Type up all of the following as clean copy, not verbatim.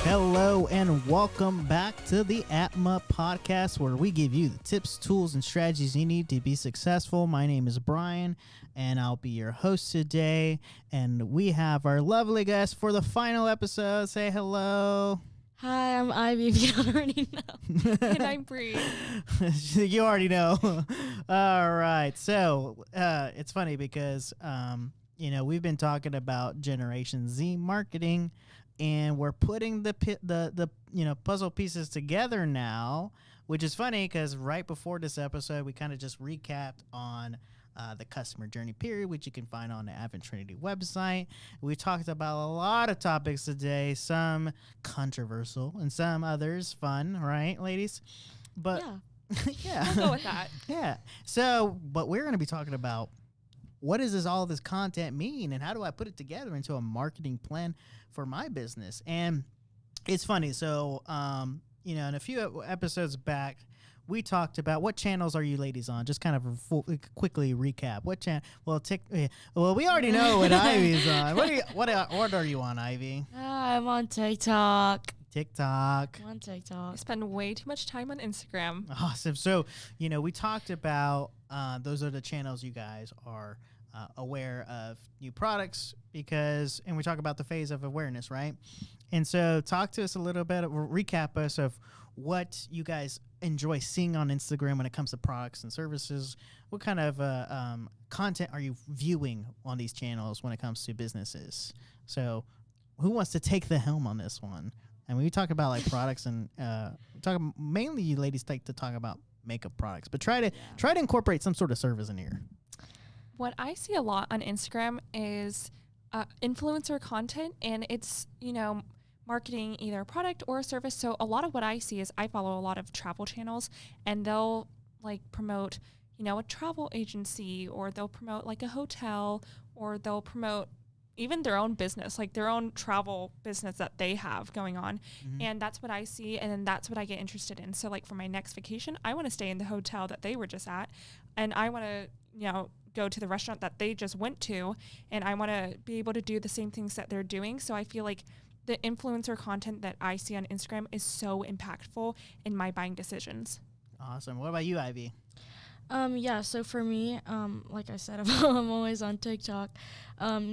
Hello and welcome back to the ATMA podcast, where we give you the tips, tools, and strategies you need to be successful. My name is Brian, and I'll be your host today. And we have our lovely guest for the final episode. Say hello. Hi, I'm Ivy, if you don't already know. And I'm Bree. You already know. All right. So it's funny because, we've been talking about Generation Z marketing, and we're putting the puzzle pieces together now, which is funny because right before this episode, we kind of just recapped on the customer journey period, which you can find on the Advent Trinity website. We talked about a lot of topics today, some controversial and some others fun, right, ladies? But yeah, We'll go with that. yeah. So, but we're going to be talking about what does all this content mean, and how do I put it together into a marketing plan for my business? And it's funny. So, in a few episodes back, we talked about what channels are you ladies on? Just kind of quickly recap. What channel? Well, we already know what Ivy's on. What are you on, Ivy? I'm on TikTok. TikTok. I'm on TikTok. I spend way too much time on Instagram. Awesome. So, we talked about those are the channels you guys are aware of new products and we talk about the phase of awareness, right? And so talk to us a little bit, recap us of what you guys enjoy seeing on Instagram when it comes to products and services. What kind of content are you viewing on these channels when it comes to businesses? So who wants to take the helm on this one? And when we talk about like products and mainly you ladies like to talk about makeup products, but try to incorporate some sort of service in here. What I see a lot on Instagram is influencer content, and it's, marketing either a product or a service. So a lot of what I see is I follow a lot of travel channels, and they'll promote, a travel agency, or they'll promote like a hotel, or they'll promote even their own business, like their own travel business that they have going on. Mm-hmm. And that's what I see. And then that's what I get interested in. So like for my next vacation, I want to stay in the hotel that they were just at. And I want to, go to the restaurant that they just went to. And I want to be able to do the same things that they're doing. So I feel like the influencer content that I see on Instagram is so impactful in my buying decisions. Awesome. What about you, Ivy? So for me, like I said, I'm always on TikTok.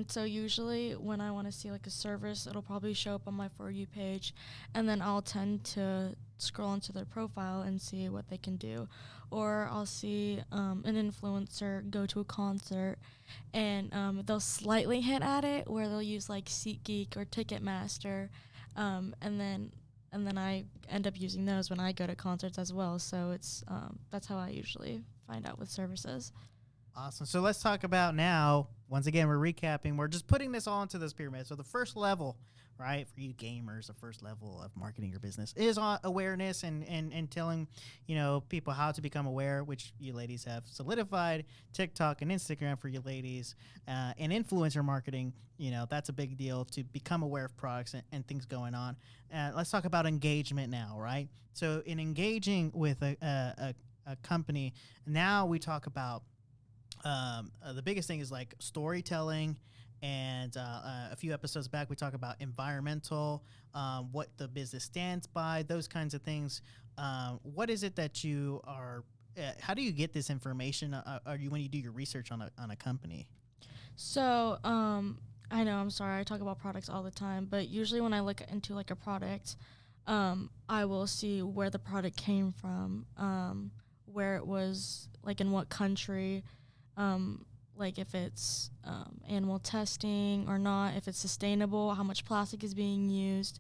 So usually when I want to see like a service, it'll probably show up on my For You page, and then I'll tend to scroll into their profile and see what they can do. Or I'll see an influencer go to a concert, and they'll slightly hint at it where they'll use like SeatGeek or Ticketmaster, and then I end up using those when I go to concerts as well. So it's that's how I usually find out with services. Awesome. So let's talk about now, once again, we're recapping. We're just putting this all into this pyramid. So the first level, right, for you gamers, the first level of marketing your business is on awareness and telling, people how to become aware, which you ladies have solidified. TikTok and Instagram for you ladies, and influencer marketing, that's a big deal to become aware of products and things going on. Let's talk about engagement now, right? So in engaging with a company, now we talk about the biggest thing is like storytelling, and a few episodes back we talked about environmental, what the business stands by, those kinds of things. What is it that you are? How do you get this information? When you do your research on a company? So I know, I'm sorry, I talk about products all the time, but usually when I look into like a product, I will see where the product came from, where it was, like in what country, like if it's animal testing or not, if it's sustainable, how much plastic is being used.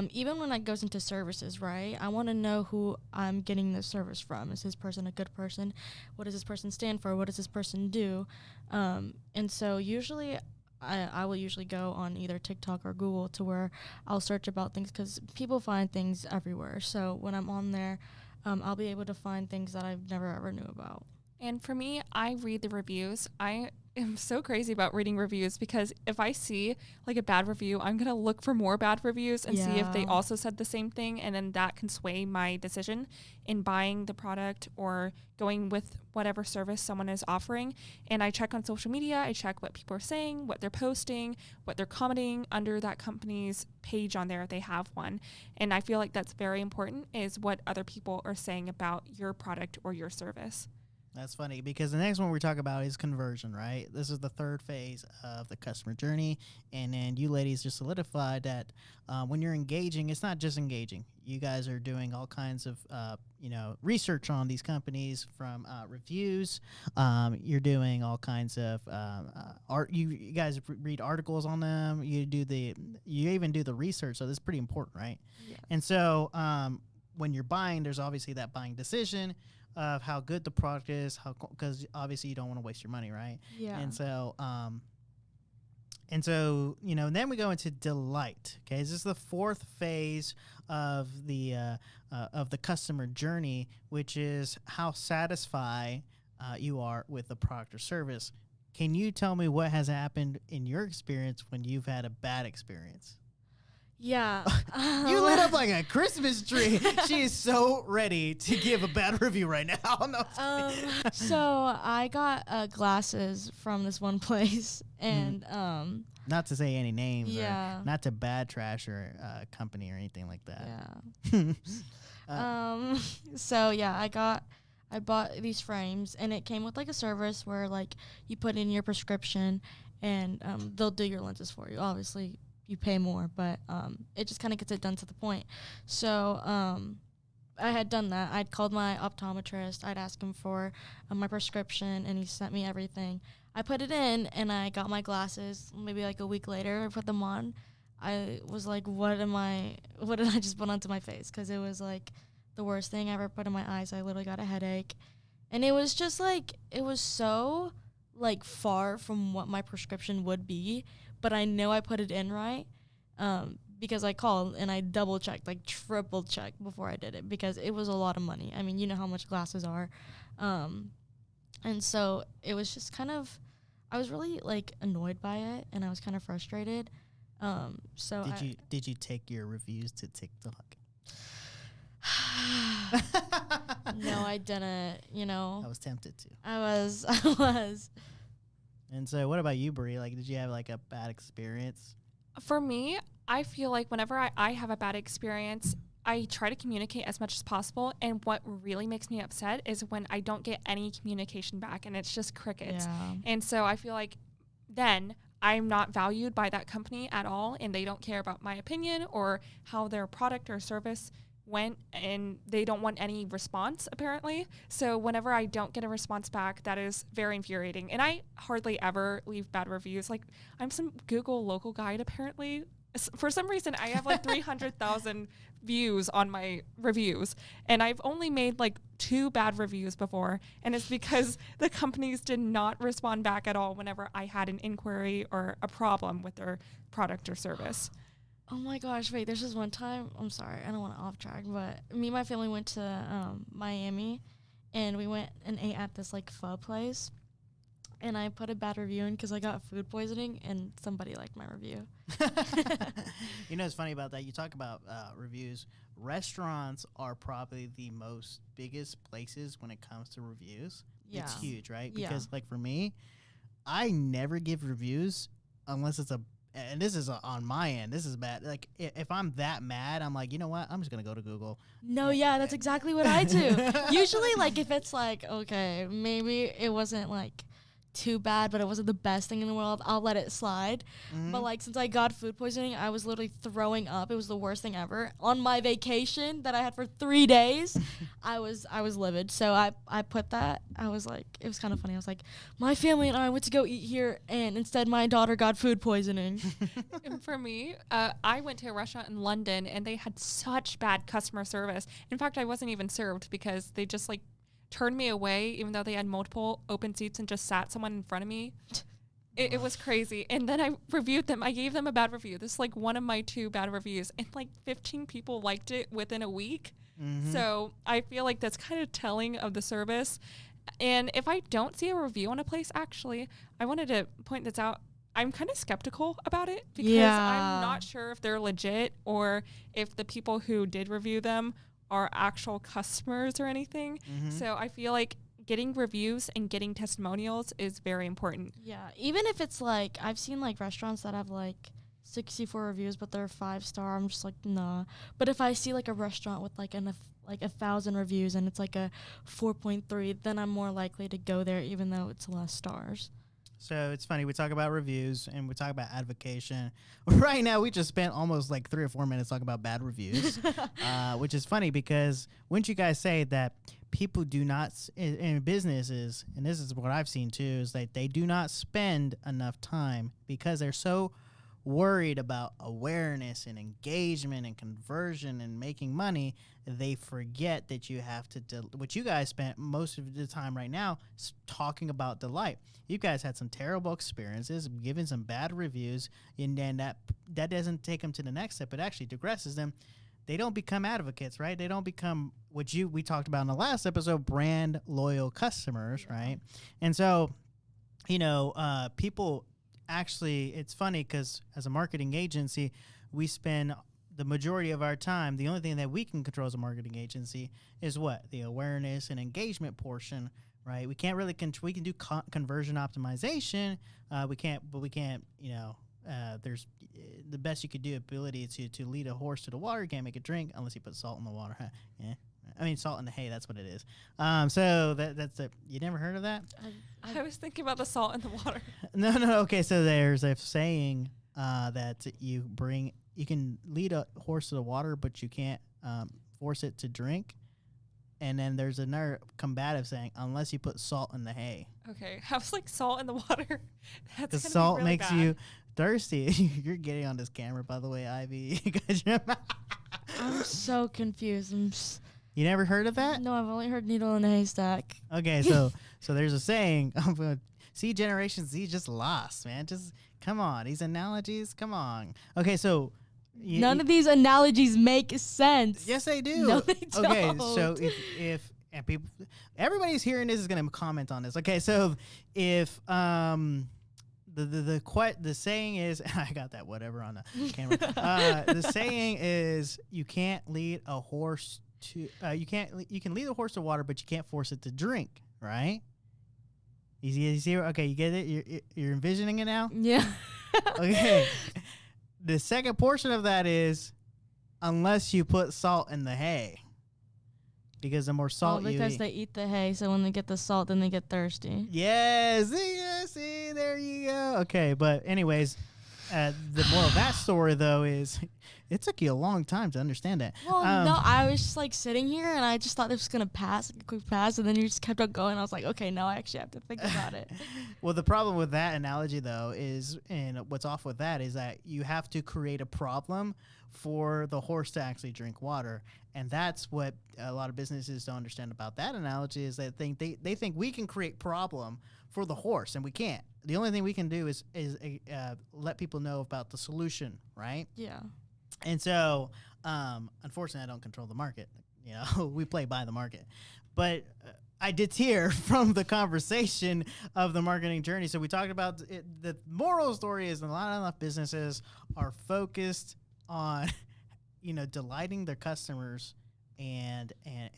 Even when it goes into services, right? I want to know who I'm getting this service from. Is this person a good person? What does this person stand for? What does this person do? And so usually I will usually go on either TikTok or Google to where I'll search about things, because people find things everywhere. So when I'm on there, I'll be able to find things that I've never ever knew about. And for me, I read the reviews. I am so crazy about reading reviews because if I see like a bad review, I'm going to look for more bad reviews and see if they also said the same thing. And then that can sway my decision in buying the product or going with whatever service someone is offering. And I check on social media. I check what people are saying, what they're posting, what they're commenting under that company's page on there if they have one. And I feel like that's very important, is what other people are saying about your product or your service. That's funny because the next one we're talking about is conversion, right? This is the third phase of the customer journey. And then you ladies just solidified that when you're engaging, it's not just engaging. You guys are doing all kinds of, research on these companies from reviews. You're doing all kinds of art. You guys read articles on them. You even do the research. So this is pretty important, right? Yeah. And so when you're buying, there's obviously that buying decision of how good the product is, because obviously you don't want to waste your money, right? Yeah. And so, then we go into delight. Okay, this is the fourth phase of the customer journey, which is how satisfied you are with the product or service. Can you tell me what has happened in your experience when you've had a bad experience? Yeah. You lit up like a Christmas tree. She is so ready to give a bad review right now. No, so I got glasses from this one place, and not to say any names, yeah, or not to bad trash or company or anything like that. Yeah. So yeah, I bought these frames, and it came with like a service where like you put in your prescription, and they'll do your lenses for you. Obviously, you pay more, but it just kind of gets it done to the point. So I had done that. I'd called my optometrist. I'd asked him for my prescription, and he sent me everything. I put it in, and I got my glasses. Maybe like a week later, I put them on. I was like, what did I just put onto my face? Because it was like the worst thing I ever put in my eyes. I literally got a headache. And it was just like, it was so like far from what my prescription would be. But I know I put it in right because I called and I double-checked, like triple-checked before I did it, because it was a lot of money. I mean, you know how much glasses are. And so it was just kind of, I was really, like, annoyed by it, and I was kind of frustrated. Did you take your reviews to TikTok? No, I didn't, I was tempted to. I was. And so what about you, Brie? Like, did you have, like, a bad experience? For me, I feel like whenever I have a bad experience, I try to communicate as much as possible. And what really makes me upset is when I don't get any communication back and it's just crickets. Yeah. And so I feel like then I'm not valued by that company at all, and they don't care about my opinion or how their product or service went, and they don't want any response apparently. So whenever I don't get a response back, that is very infuriating. And I hardly ever leave bad reviews. Like, I'm some Google local guide apparently. For some reason, I have like 300,000 views on my reviews, and I've only made like 2 bad reviews before, and it's because the companies did not respond back at all whenever I had an inquiry or a problem with their product or service. Oh my gosh, wait, there's this one time, I'm sorry, I don't want to off track, but me and my family went to Miami, and we went and ate at this like pho place, and I put a bad review in because I got food poisoning, and somebody liked my review. It's funny about that. You talk about reviews. Restaurants are probably the most biggest places when it comes to reviews. Yeah. It's huge, right? Yeah. Because like for me, I never give reviews unless it's and this is on my end. This is bad. Like, if I'm that mad, I'm like, you know what? I'm just going to go to Google. No, yeah, that's exactly what I do. Usually, like, if it's like, okay, maybe it wasn't, like, too bad, but it wasn't the best thing in the world, I'll let it slide. Mm-hmm. But, like, since I got food poisoning, I was literally throwing up. It was the worst thing ever. On my vacation that I had for 3 days, I was livid. So I put that. I was like, it was kind of funny. I was like, my family and I went to go eat here, and instead my daughter got food poisoning. And for me, I went to a restaurant in London, and they had such bad customer service. In fact, I wasn't even served because they just, like, turned me away, even though they had multiple open seats, and just sat someone in front of me. It was crazy. And then I reviewed them. I gave them a bad review. This is like one of my 2 bad reviews, and like 15 people liked it within a week. Mm-hmm. So I feel like that's kind of telling of the service. And if I don't see a review on a place, actually, I wanted to point this out. I'm kind of skeptical about it because I'm not sure if they're legit or if the people who did review them are actual customers or anything. So I feel like getting reviews and getting testimonials is very important. Yeah, even if it's like, I've seen like restaurants that have like 64 reviews, but they're 5-star. I'm just like, nah. But if I see like a restaurant with like 1,000 reviews and it's like a 4.3, then I'm more likely to go there, even though it's less stars. So it's funny, we talk about reviews and we talk about advocation. Right now, we just spent almost like 3 or 4 minutes talking about bad reviews, which is funny because wouldn't you guys say that people do not, in businesses, and this is what I've seen too, is that they do not spend enough time because they're so worried about awareness and engagement and conversion and making money, they forget that you have to, what you guys spent most of the time right now talking about delight. You guys had some terrible experiences, giving some bad reviews, and then that doesn't take them to the next step. It actually digresses them. They don't become advocates, right? They don't become what we talked about in the last episode, brand loyal customers, right? And so, people actually, it's funny because as a marketing agency, we spend the majority of our time, the only thing that we can control as a marketing agency is what? The awareness and engagement portion, right? We can't really we can do conversion optimization. We can't, there's the best you could do ability to lead a horse to the water. You can't make it drink unless you put salt in the water. Yeah. I mean, salt in the hay, that's what it is. So that's you never heard of that? I was thinking about the salt in the water. No. Okay, so there's a saying that you can lead a horse to the water, but you can't force it to drink. And then there's another combative saying, unless you put salt in the hay. Okay, I was like, salt in the water. The salt really makes you thirsty. You're getting on this camera, by the way, Ivy. I'm so confused. You never heard of that? No, I've only heard needle in a haystack. Okay, so there's a saying. See, Generation Z just lost, man. Just come on, these analogies. Come on. Okay, so none of these analogies make sense. Yes, they do. No, they don't. Okay, so if and people, everybody's hearing this is going to comment on this. Okay, so if the saying is, I got that whatever on the camera. The saying is, you can't lead a horse to you can lead a horse to water, but you can't force it to drink, right? You see, okay, you get it? You're envisioning it now? Yeah. Okay. The second portion of that is, unless you put salt in the hay. Because the more salt you eat. Because they eat the hay, so when they get the salt, then they get thirsty. Yes. See, there you go. Okay, but anyways, the moral of that story, though, is it took you a long time to understand that. Well, no, I was just like sitting here, and I just thought it was going to pass, like a quick pass, and then you just kept on going. I was like, okay, now I actually have to think about it. Well, the problem with that analogy, though, is, and what's off with that, is that you have to create a problem for the horse to actually drink water. And that's what a lot of businesses don't understand about that analogy, is that they think we can create problem for the horse, and we can't. The only thing we can do is let people know about the solution, right? Yeah. And so, unfortunately, I don't control the market. We play by the market. But I did hear from the conversation of the marketing journey. So we talked about the moral story is not enough businesses are focused on, delighting their customers and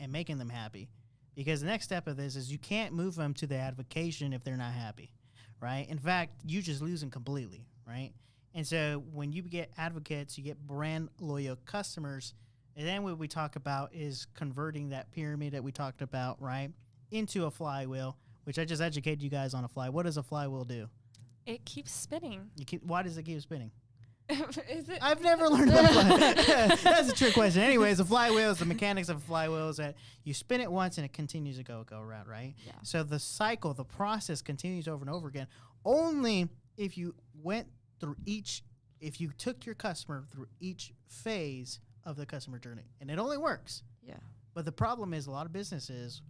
making them happy. Because the next step of this is you can't move them to the advocation if they're not happy, right? In fact, you just lose them completely, right? And so when you get advocates, you get brand loyal customers, and then what we talk about is converting that pyramid that we talked about, right, into a flywheel, which I just educated you guys on a flywheel. What does a flywheel do? It keeps spinning. Why does it keep spinning? Is it? I've never learned about flywheel. That's a trick question. Anyways, the flywheel is the mechanics of a flywheel is that you spin it once and it continues to go around, right? Yeah. So the cycle, the process continues over and over again. Only if you went through if you took your customer through each phase of the customer journey, and it only works. Yeah. But the problem is a lot of businesses,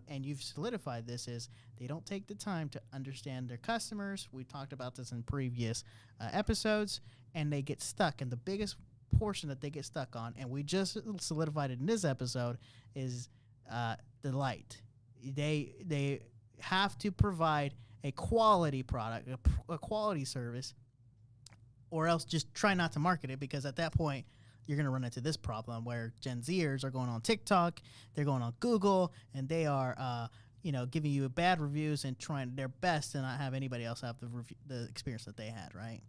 and you've solidified this, is they don't take the time to understand their customers. We talked about this in previous episodes, and they get stuck. And the biggest portion that they get stuck on, and we just solidified it in this episode, is delight. They have to provide a quality product, a quality service, or else just try not to market it, because at that point you're going to run into this problem where Gen Zers are going on TikTok, they're going on Google, and they are giving you bad reviews and trying their best to not have anybody else have the experience that they had, right?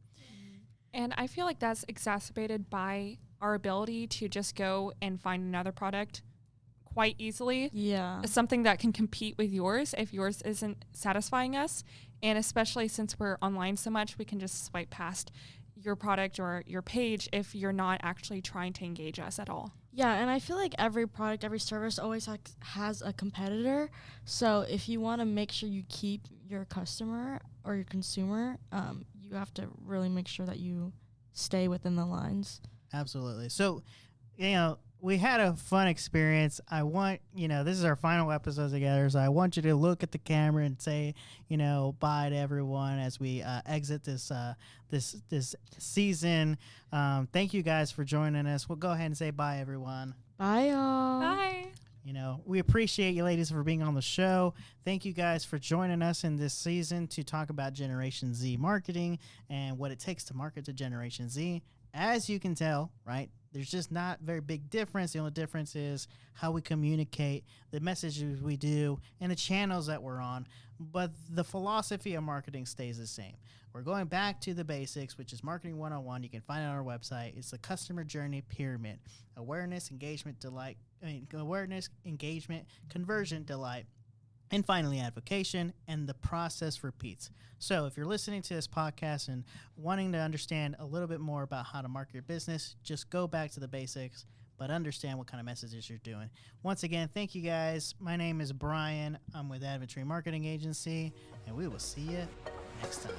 And I feel like that's exacerbated by our ability to just go and find another product quite easily. Yeah. Something that can compete with yours if yours isn't satisfying us. And especially since we're online so much, we can just swipe past your product or your page if you're not actually trying to engage us at all. Yeah, and I feel like every product, every service always has a competitor. So if you want to make sure you keep your customer or your consumer, you have to really make sure that you stay within the lines. Absolutely. So, we had a fun experience. I want, this is our final episode together, so I want you to look at the camera and say, bye to everyone as we exit this season. Thank you guys for joining us. We'll go ahead and say bye, everyone. Bye, y'all. Bye. We appreciate you ladies for being on the show. Thank you guys for joining us in this season to talk about Generation Z marketing and what it takes to market to Generation Z. As you can tell, right, there's just not very big difference. The only difference is how we communicate, the messages we do, and the channels that we're on. But the philosophy of marketing stays the same. We're going back to the basics, which is Marketing 101. You can find it on our website. It's the customer journey pyramid: awareness, engagement, conversion, delight, and finally advocation, and the process repeats. So if you're listening to this podcast and wanting to understand a little bit more about how to market your business, just go back to the basics, but understand what kind of messages you're doing. Once again, thank you guys. My name is Brian. I'm with Advocation Marketing Agency, and we will see you next time.